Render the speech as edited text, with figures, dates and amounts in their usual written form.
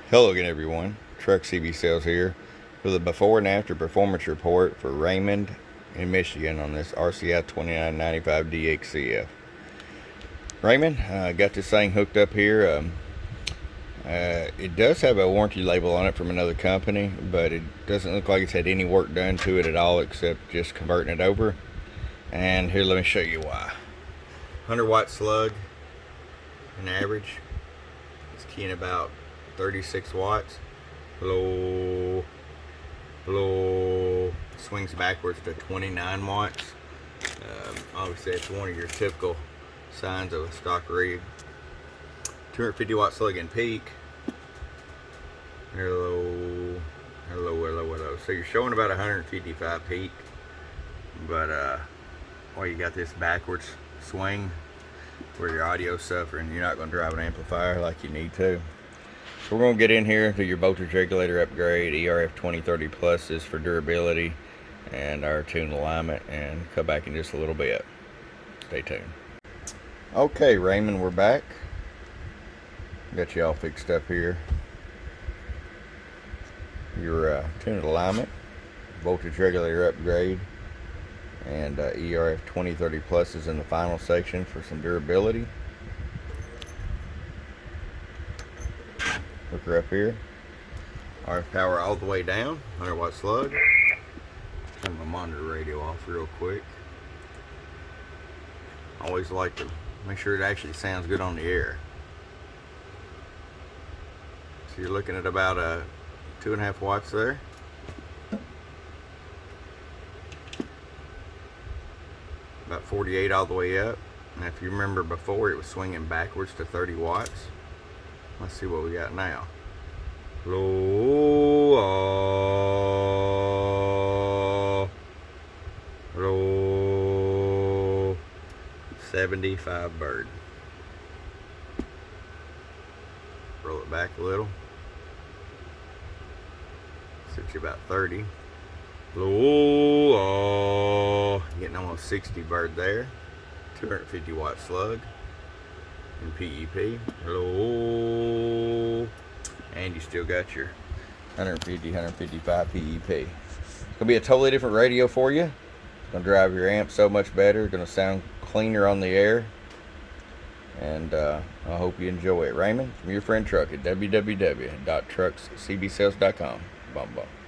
Hello again, everyone. Truck CB Sales here for the before and after performance report for Raymond in Michigan on this RCI-2995DXCF. Raymond, got this thing hooked up here. It does have a warranty label on it from another company, but it doesn't look like it's had any work done to it at all except just converting it over. And here, let me show you why. 100-watt slug in average. It's keying about 36 watts. Blow, swings backwards to 29 watts. Obviously, it's one of your typical signs of a stock rig. 250 watt slug in peak. Hello. So you're showing about 155 peak, but well, you got this backwards swing where your audio's suffering. You're not going to drive an amplifier like you need to. So we're going to get in here to your voltage regulator upgrade, ERF2030 pluses for durability, and our tune alignment, and come back in just a little bit. Stay tuned. Okay, Raymond, we're back. Got you all fixed up here. Your tune alignment, voltage regulator upgrade, and ERF2030 pluses in the final section for some durability. Hook her up here. RF power all the way down. 100 watt slug. Turn my monitor radio off real quick. Always like to make sure it actually sounds good on the air. So you're looking at about 2.5 watts there. About 48 all the way up. And if you remember before, it was swinging backwards to 30 watts. Let's see what we got now. Low, 75 bird. Roll it back a little. Set you about 30. Low, getting almost 60 bird there. 250 watt slug in PEP. Hello. And you still got your 155 PEP. It's gonna be a totally different radio for you. It's gonna drive your amp so much better. Gonna sound cleaner on the air. And I hope you enjoy it. Raymond from your friend Truck at www.truckscbsales.com. Bum bum.